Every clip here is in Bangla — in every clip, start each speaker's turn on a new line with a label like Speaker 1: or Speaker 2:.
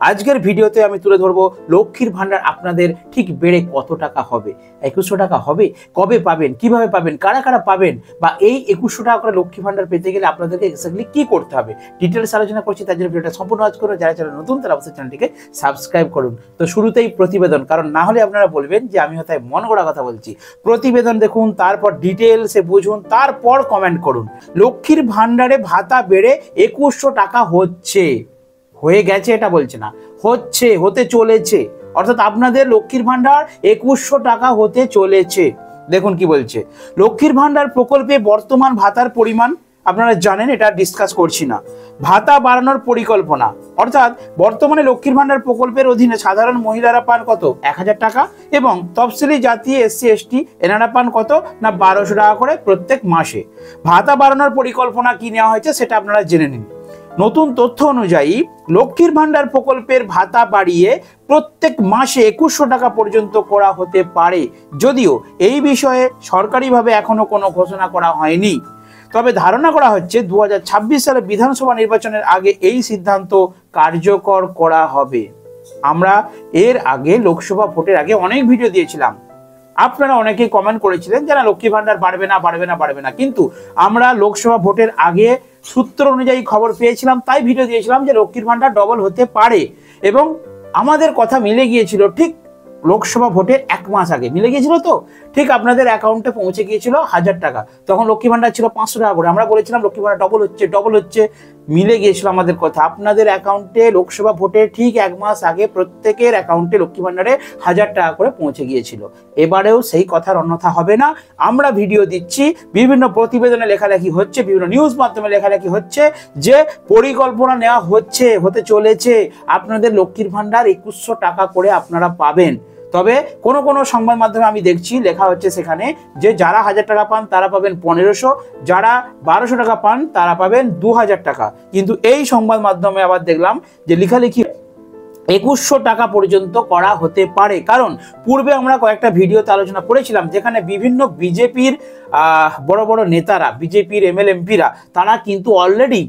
Speaker 1: আজকের ভিডিওতে আমি তুলে ধরবো লক্ষ্মীর ভান্ডার আপনাদের ঠিক বেড়ে কত টাকা হবে। 2100 টাকা হবে, কবে পাবেন, কিভাবে পাবেন, কারা কারা পাবেন, বা এই 2100 টাকা করে লক্ষ্মী ভান্ডার পেতে গেলে আপনাদেরকে এক্স্যাক্টলি কি করতে হবে ডিটেলস আলোচনা করছি। তার জন্য ভিডিওটা সম্পূর্ণ ওয়াচ করুন। যারা চ্যানেল নতুন তারা অবশ্যই চ্যানেলটিকে সাবস্ক্রাইব করুন। তো শুরুতেই প্রতিবেদন, কারণ না হলে আপনারা বলবেন যে আমি হয়তো মন গড়া কথা বলছি। প্রতিবেদন দেখুন, তারপর ডিটেলসে বুঝুন, তারপর কমেন্ট করুন। লক্ষ্মীর ভান্ডারে ভাতা বেড়ে 2100 টাকা হচ্ছে, হয়ে গেছে এটা বলছে না, হচ্ছে, হতে চলেছে। অর্থাৎ আপনাদের লক্ষ্মীর ভান্ডার 2100 টাকা হতে চলেছে। দেখুন কি বলছে, লক্ষ্মীর ভান্ডার প্রকল্পে বর্তমান ভাতার পরিমাণ আপনারা জানেন, এটা ডিসকাস করছি না। ভাতা বাড়ানোর পরিকল্পনা, অর্থাৎ বর্তমানে লক্ষ্মীর ভান্ডার প্রকল্পের অধীনে সাধারণ মহিলারা পান কত, 1000 টাকা, এবং তফসিলি জাতি এসসি এসটি এনারা পান কত না 1200 টাকা করে প্রত্যেক মাসে। ভাতা বাড়ানোর পরিকল্পনা কি নেওয়া হয়েছে সেটা আপনারা জেনে নিন। নতুন তথ্য অনুযায়ী লক্ষ্মীর ভান্ডার প্রকল্পের ভাতা বাড়িয়ে প্রত্যেক মাসে 2100 টাকা পর্যন্ত করা হতে পারে, যদিও এই বিষয়ে সরকারিভাবে এখনো কোনো ঘোষণা করা হয়নি। তবে ধারণা করা হচ্ছে 2026 সালে বিধানসভা নির্বাচনের আগে এই সিদ্ধান্ত কার্যকর করা হবে। আমরা এর আগে লোকসভা ভোটের আগে অনেক ভিডিও দিয়েছিলাম, আপনারা অনেকেই কমেন্ট করেছিলেন যারা লক্ষ্মী ভান্ডার বাড়বে না বাড়বে না বাড়বে না, কিন্তু আমরা লোকসভা ভোটের আগে সূত্র অনুযায়ী খবর পেয়েছিলাম, তাই ভিডিও দিয়েছিলাম যে লক্ষ্মীর ভান্ডার ডবল হতে পারে, এবং আমাদের কথা মিলে গিয়েছিল। ঠিক লোকসভা ভোটের 1 মাস আগে মিলে গিয়েছিল, তো ঠিক আপনাদের অ্যাকাউন্টে পৌঁছে গিয়েছিল 1000 টাকা। তখন লক্ষ্মী ভান্ডার ছিল 500 টাকা করে। আমরা বলেছিলাম লক্ষ্মী ভান্ডার ডবল হচ্ছে, মিলে গিয়েছিল আমাদের কথা। আপনাদের অ্যাকাউন্টে লোকসভা ভোটের ঠিক 1 মাস আগে প্রত্যেকের অ্যাকাউন্টে লক্ষ্মী ভান্ডারে 1000 টাকা করে পৌঁছে গিয়েছিল। এবারেও সেই কথার অন্যথা হবে না। আমরা ভিডিও দিচ্ছি, বিভিন্ন প্রতিবেদনে লেখালেখি হচ্ছে, বিভিন্ন নিউজ মাধ্যমে লেখালেখি হচ্ছে যে পরিকল্পনা নেওয়া হচ্ছে, হতে চলেছে, আপনাদের লক্ষ্মীর ভান্ডার 2100 টাকা করে আপনারা পাবেন। তবে কোন কোন সংবাদ মাধ্যমে আমি দেখছি লেখা হচ্ছে সেখানে যে যারা 1000 টাকা পান তারা পাবেন 1500, যারা 1200 টাকা পান তারা পাবেন 2000 টাকা। কিন্তু এই সংবাদ মাধ্যমে আবার দেখলাম যে লেখালেখি 2100 টাকা পর্যন্ত করা হতে পারে। কারণ পূর্বে আমরা কয়েকটা ভিডিওতে আলোচনা করেছিলাম যেখানে বিভিন্ন বিজেপির বড় বড় নেতারা, বিজেপির এমএলএমপিরা, তারা কিন্তু অলরেডি,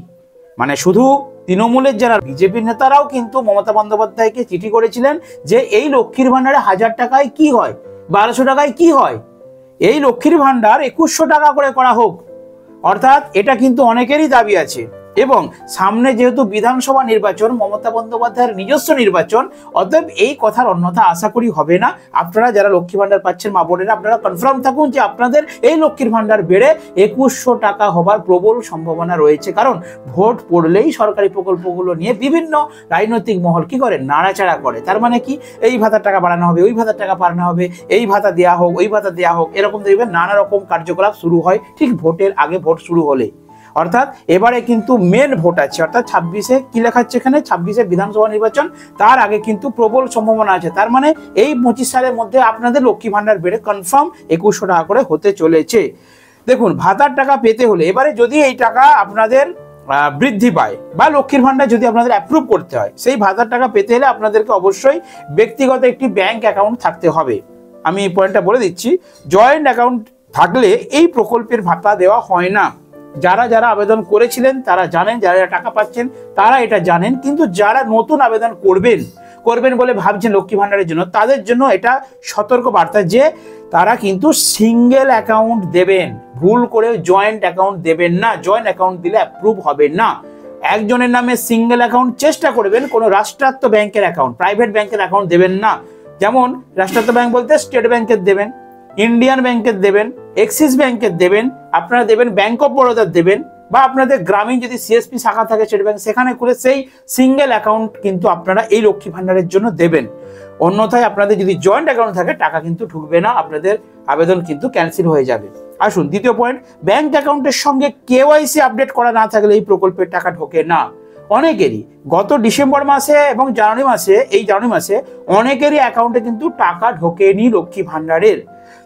Speaker 1: মানে শুধু তৃণমূলের যারা বিজেপির নেতারাও কিন্তু মমতা বন্দ্যোপাধ্যায়কে চিঠি করেছিলেন যে এই লক্ষ্মীর ভান্ডারে 1000 টাকায় কি হয়, 1200 টাকায় কি হয়, এই লক্ষ্মীর ভান্ডার 2100 টাকা করে করা হোক। অর্থাৎ এটা কিন্তু অনেকেরই দাবি আছে, এবং সামনে যেহেতু বিধানসভা নির্বাচন, মমতা বন্দ্যোপাধ্যায়ের নিজস্ব নির্বাচন, অতএব এই কথার অন্যথা আশা করি হবে না। আপনারা যারা লক্ষ্মী ভান্ডার পাচ্ছেন মা বোনেরা, আপনারা কনফার্ম থাকুন যে আপনাদের এই লক্ষ্মীর ভান্ডার বেড়ে 2100 টাকা হবার প্রবল সম্ভাবনা রয়েছে। কারণ ভোট পড়লেই সরকারি প্রকল্পগুলো নিয়ে বিভিন্ন রাজনৈতিক মহল কি করে, নাড়াচাড়া করে। তার মানে কি, এই ভাতার টাকা বাড়ানো হবে, ওই ভাতার টাকা বাড়ানো হবে, এই ভাতা দেওয়া হোক, ওই ভাতা দেওয়া হোক, এরকম দেখবেন নানা রকম কার্যকলাপ শুরু হয় ঠিক ভোটের আগে, ভোট শুরু হলে। অর্থাৎ এবারে কিন্তু মেন ভোট আছে, অর্থাৎ 26-এ কি লেখা হচ্ছে এখানে, 26-এ বিধানসভা নির্বাচন, তার আগে কিন্তু প্রবল সম্ভাবনা আছে। তার মানে এই 25 সালের মধ্যে আপনাদের লক্ষ্মী ভান্ডার বেড়ে কনফার্ম 2100 টাকা করে হতে চলেছে। দেখুন, ভাতার টাকা পেতে হলে এবারে যদি এই টাকা আপনাদের বৃদ্ধি পায় বা লক্ষ্মীর ভান্ডার যদি আপনাদের অ্যাপ্রুভ করতে হয়, সেই ভাতার টাকা পেতে হলে আপনাদেরকে অবশ্যই ব্যক্তিগত একটি ব্যাংক অ্যাকাউন্ট থাকতে হবে। আমি এই পয়েন্টটা বলে দিচ্ছি, জয়েন্ট অ্যাকাউন্ট থাকলে এই প্রকল্পের ভাতা দেওয়া হয় না। যারা যারা আবেদন করেছিলেন তারা জানেন, যারা টাকা পাচ্ছেন তারা এটা জানেন, কিন্তু যারা নতুন আবেদন করবেন বলে ভাবছেন লক্ষ্মী ভান্ডারের জন্য, তাদের জন্য এটা সতর্ক বার্তা যে তারা কিন্তু সিঙ্গেল অ্যাকাউন্ট দেবেন, ভুল করে জয়েন্ট অ্যাকাউন্ট দেবেন না। জয়েন্ট অ্যাকাউন্ট দিলে অ্যাপ্রুভ হবে না। একজনের নামে সিঙ্গেল অ্যাকাউন্ট চেষ্টা করবেন, কোনো রাষ্ট্রায়ত্ত ব্যাংকের অ্যাকাউন্ট, প্রাইভেট ব্যাংকের অ্যাকাউন্ট দেবেন না। যেমন রাষ্ট্রায়ত্ত ব্যাংক বলতে স্টেট ব্যাংকের দেবেন, ইন্ডিয়ান ব্যাংকের দেবেন, এক্সিস ব্যাংকের দেবেন, আপনারা দেবেন ব্যাংক অফ বরোদার দেবেন, বা আপনাদের গ্রামীণ যদি সিএসপি শাখা থাকে স্টেট ব্যাংক, সেখানে করে সেই সিঙ্গেল অ্যাকাউন্ট কিন্তু আপনারা এই লক্ষ্মী ভান্ডারের জন্য দেবেন। অন্যথায় আপনাদের যদি জয়েন্ট অ্যাকাউন্ট থাকে টাকা কিন্তু ঢুকবে না, আপনাদের আবেদন কিন্তু ক্যান্সেল হয়ে যাবে। আসুন দ্বিতীয় পয়েন্ট, ব্যাংক অ্যাকাউন্টের সঙ্গে কেওয়াইসি আপডেট করা না থাকলে এই প্রকল্পের টাকা ঢোকে না। অনেকেরই গত ডিসেম্বর মাসে এবং জানুয়ারি মাসে অনেকেরই অ্যাকাউন্টে কিন্তু টাকা ঢোকেনি লক্ষ্মী ভান্ডারের।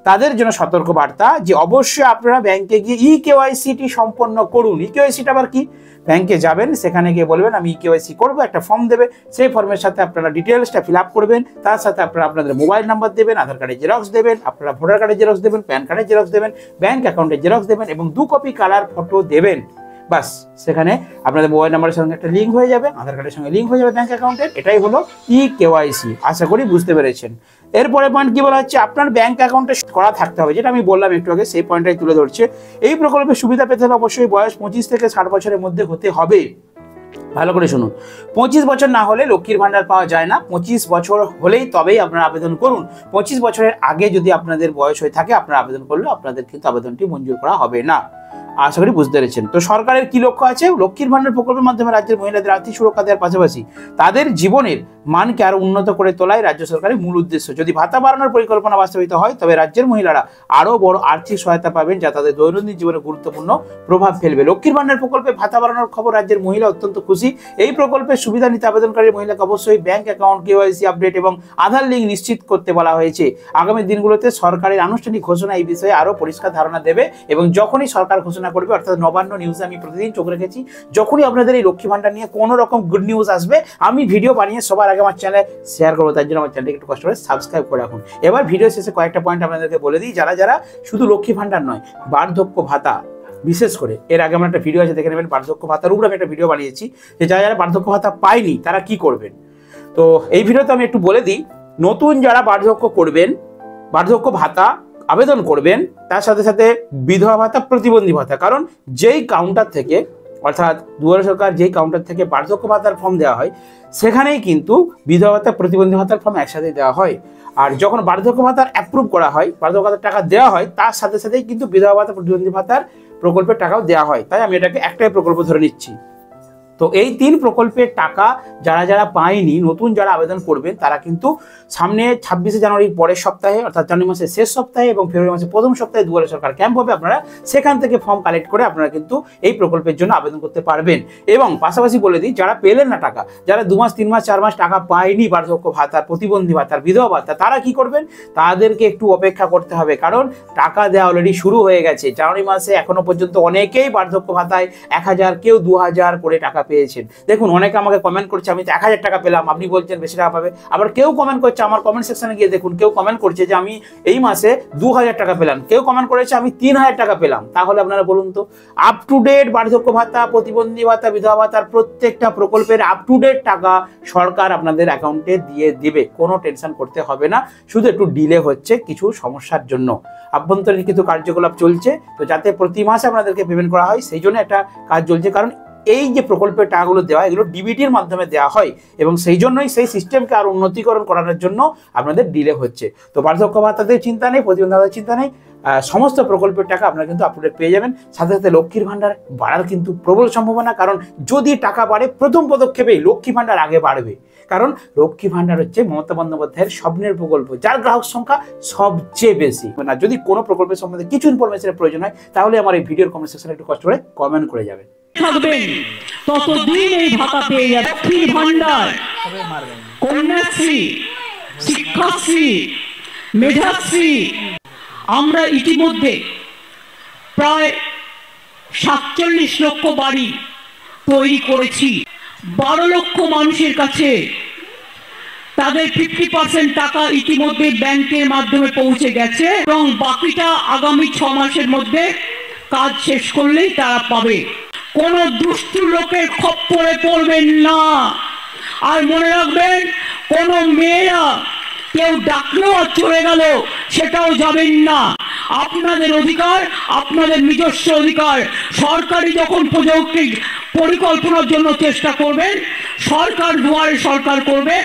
Speaker 1: তাদের জন্য সতর্ক বার্তা যে অবশ্যই আপনারা ব্যাংকে গিয়ে ইকেওয়াইসিটি সম্পন্ন করুন। ইকেওয়াইসিটা আবার কি, ব্যাংকে যাবেন, সেখানে গিয়ে বলবেন আমি ইকেওয়াইসি করবো, একটা ফর্ম দেবে, সেই ফর্মের সাথে আপনারা ডিটেলসটা ফিল আপ করবেন, তার সাথে আপনারা আপনাদের মোবাইল নাম্বার দেবেন, আধার কার্ডের জেরক্স দেবেন, আপনারা ভোটার কার্ডের জেরক্স দেবেন, প্যান কার্ডের জেরক্স দেবেন, ব্যাংক অ্যাকাউন্টের জেরক্স দেবেন, এবং 2 কপি কালার ফটো দেবেন। বাস সেখানে আপনাদের মোবাইল নাম্বারের সঙ্গে একটা লিঙ্ক হয়ে যাবে, আধার কার্ডের সঙ্গে লিঙ্ক হয়ে যাবে ব্যাংক অ্যাকাউন্টের। এটাই হলো ইকেওয়াইসি। আশা করি বুঝতে পেরেছেন। এরপরে পয়েন্ট কি বলা হচ্ছে, আপনার ব্যাংক অ্যাকাউন্টে করা থাকতে হবে, যেটা আমি বললাম একটু আগে, সেই পয়েন্টটাই তুলে ধরছে। এই প্রকল্পের সুবিধা পেতে হলে অবশ্যই বয়স 25 থেকে 60 বছরের মধ্যে হতে হবে। ভালো করে শুনুন, 25 বছর না হলে লক্ষ্মীর ভান্ডার পাওয়া যায় না। 25 বছর হলেই তবেই আপনারা আবেদন করুন। 25 বছরের আগে যদি আপনাদের বয়স হয়ে থাকে, আপনারা আবেদন করলে আপনাদের কিন্তু আবেদনটি মঞ্জুর করা হবে না। আশা করি বুঝতে পেরেছেন। তো সরকারের কি লক্ষ্য আছে, লক্ষ্মীর ভান্ডার প্রকল্পের মাধ্যমে রাজ্যের মহিলাদের আর্থিক সুরক্ষা দেওয়ার পাশাপাশি তাদের জীবনের মানকে আরো উন্নত করে তোলাই রাজ্য সরকারের মূল উদ্দেশ্য। যদি ভাতা বাড়ানোর পরিকল্পনা বাস্তবায়িত হয়, তবে রাজ্যের মহিলারা আরো বড় আর্থিক সহায়তা পাবেন, যা তাদের দৈনন্দিন জীবনে গুরুত্বপূর্ণ প্রভাব ফেলবে। লক্ষ্মীর ভান্ডার প্রকল্পে ভাতা বাড়ানোর খবর রাজ্যের মহিলা অত্যন্ত খুশি। এই প্রকল্পের সুবিধা নিতে আবেদনকারী মহিলাকে অবশ্যই ব্যাংক অ্যাকাউন্ট, কেওয়াইসি আপডেট এবং আধার লিঙ্ক নিশ্চিত করতে বলা হয়েছে। আগামী দিনগুলোতে সরকারের আনুষ্ঠানিক ঘোষণা এই বিষয়ে আরো পরিষ্কার ধারণা দেবে, এবং যখনই সরকার ঘোষণা করবে, অর্থাৎ নবান্ন নিউজে আমি প্রতিদিন চোখ রেখেছি, যখনই আপনাদের এই লক্ষ্মী ভান্ডার নিয়ে কোনো রকম গুড নিউজ আসবে, আমি ভিডিও বানিয়ে সবার আগে আমার চ্যানেলে শেয়ার করবো। তার জন্য আমার চ্যানেলকে একটু কষ্ট করে সাবস্ক্রাইব করে রাখুন। এবার ভিডিও শেষে কয়েকটা পয়েন্ট আপনাদেরকে বলে দিই, যারা যারা শুধু লক্ষ্মী ভান্ডার নয়, বার্ধক্য ভাতা, বিশেষ করে এর আগে আমার একটা ভিডিও আছে, দেখে নেবেন, বার্ধক্য ভাতার উপরে আমি একটা ভিডিও বানিয়েছি, যে যারা যারা বার্ধক্য ভাতা পায়নি তারা কি করবেন। তো এই ভিডিওতে আমি একটু বলে দিই, নতুন যারা বার্ধক্য করবেন, বার্ধক্য ভাতা আবেদন করবেন, তার সাথে সাথে বিধবা ভাতা, প্রতিবন্ধী ভাতা, কারণ যেই কাউন্টার থেকে, অর্থাৎ দুয়ারে সরকার যেই কাউন্টার থেকে বার্ধক্য ভাতার ফর্ম দেওয়া হয়, সেখানেই কিন্তু বিধবা ভাতা, প্রতিবন্ধী ভাতার ফর্ম একসাথে দেওয়া হয়। আর যখন বার্ধক্য ভাতার অ্যাপ্রুভ করা হয়, বার্ধক্য ভাতার টাকা দেওয়া হয়, তার সাথে সাথেই কিন্তু বিধবা ভাতা, প্রতিবন্ধী ভাতার প্রকল্পের টাকাও দেওয়া হয়। তাই আমি এটাকে একটাই প্রকল্প ধরে নিচ্ছি। তো এই 3 প্রকল্পের টাকা যারা যারা পায়নি, নতুন যারা আবেদন করবেন, তারা কিন্তু সামনে 26শে জানুয়ারির পরের সপ্তাহে, অর্থাৎ জানুয়ারি মাসের শেষ সপ্তাহে এবং ফেব্রুয়ারি মাসের প্রথম সপ্তাহে দুয়ারে সরকার ক্যাম্প হবে। আপনারা সেখান থেকে ফর্ম কালেক্ট করে আপনারা কিন্তু এই প্রকল্পের জন্য আবেদন করতে পারবেন। এবং পাশাপাশি বলে দিই, যারা পেলেন না টাকা, যারা 2 মাস 3 মাস 4 মাস টাকা পায়নি বার্ধক্য ভাতার, প্রতিবন্ধী ভাতার, বিধবা ভাতা, তারা কি করবেন, তাদেরকে একটু অপেক্ষা করতে হবে, কারণ টাকা দেওয়া অলরেডি শুরু হয়ে গেছে। জানুয়ারি মাসে এখনো পর্যন্ত অনেকেই বার্ধক্য ভাতায় 1000, কেউ 2000 করে টাকা পেয়েছেন। দেখুন, অনেকে আমাকে কমেন্ট করছে, আমি তো 1000 টাকা পেলাম, আপনি বলছেন বেশি টাকা পাবে। আবার কেউ কমেন্ট করছে, আমার কমেন্ট সেকশনে গিয়ে দেখুন, কেউ কমেন্ট করছে যে আমি এই মাসে 2000 টাকা পেলাম, কেউ কমেন্ট করেছে আমি 3000 টাকা পেলাম। তাহলে আপনারা বলুন তো, আপ টু ডেট বার্ধক্য ভাতা, প্রতিবন্ধী ভাতা, বিধবা ভাতার প্রত্যেকটা প্রকল্পের আপ টু ডেট টাকা সরকার আপনাদের অ্যাকাউন্টে দিয়ে দিবে, কোনো টেনশন করতে হবে না। শুধু একটু ডিলে হচ্ছে কিছু সমস্যার জন্য, আভ্যন্তরীণ কিছু কার্যকলাপ চলছে, তো যাতে প্রতি মাসে আপনাদেরকে পেমেন্ট করা হয়, সেই জন্য একটা কাজ চলছে। কারণ এই যে প্রকল্পের টাকাগুলো দেওয়া, এগুলো ডিবিটির মাধ্যমে দেওয়া হয়, এবং সেই জন্যই সেই সিস্টেমকে আরো উন্নতিকরণ করানোর জন্য আপনাদের ডিলে হচ্ছে। তো বার্ধক্য ভাতাদের চিন্তা নেই, প্রতিবন্ধী ভাতার চিন্তা নেই, সমস্ত প্রকল্পের টাকা আপনারা কিন্তু আপডেট পেয়ে যাবেন। সাথে সাথে লক্ষ্মীর ভান্ডার বাড়ার কিন্তু প্রবল সম্ভাবনা, কারণ যদি টাকা বাড়ে, প্রথম পদক্ষেপেই লক্ষ্মী ভান্ডার আগে বাড়বে। কারণ লক্ষ্মী ভান্ডার হচ্ছে মমতা বন্দ্যোপাধ্যায়ের স্বপ্নের প্রকল্প, যার গ্রাহক সংখ্যা সবচেয়ে বেশি। না, যদি কোনো প্রকল্পের সম্বন্ধে কিছু ইনফরমেশনের প্রয়োজন হয়, তাহলে আমার এই ভিডিওর কমেন্ট সেকশনে একটু কষ্ট করে কমেন্ট করে যাবেন।
Speaker 2: থাকবেন ততদিন এই ভাতা পেয়ে যাবে। লক্ষ্মীর ভান্ডার, কন্যাশ্রী, শিক্ষাশ্রী, মেধাশ্রী, আমরা ইতিমধ্যে প্রায় 47 লক্ষ বাড়ি তৈরি করেছি। 12 লক্ষ মানুষের কাছে তাদের 50% টাকা ইতিমধ্যে ব্যাংকের মাধ্যমে পৌঁছে গেছে, এবং বাকিটা আগামী 6 মাসের মধ্যে কাজ শেষ করলেই তারা পাবে। কোন দুষ্টু লোকের খপ্পরে পড়বেন না। আর মনে রাখবেন, কোন মেয়েরা কেউ ডাকলো আর চলে গেল, সেটাও যাবেন না। আপনাদের অধিকার, আপনাদের নিজস্ব অধিকার। সরকারি যখন প্রযুক্তির পরিকল্পনার জন্য চেষ্টা করবেন, সরকার দুয়ারে সরকার করবে,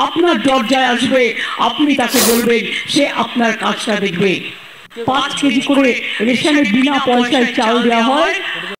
Speaker 2: আপনার দরজায় আসবে, আপনি তাকে বলবেন, সে আপনার কাজটা দেখবে। 5 কেজি করে রেশনের বিনা পয়সায় চাল দেওয়া হয়।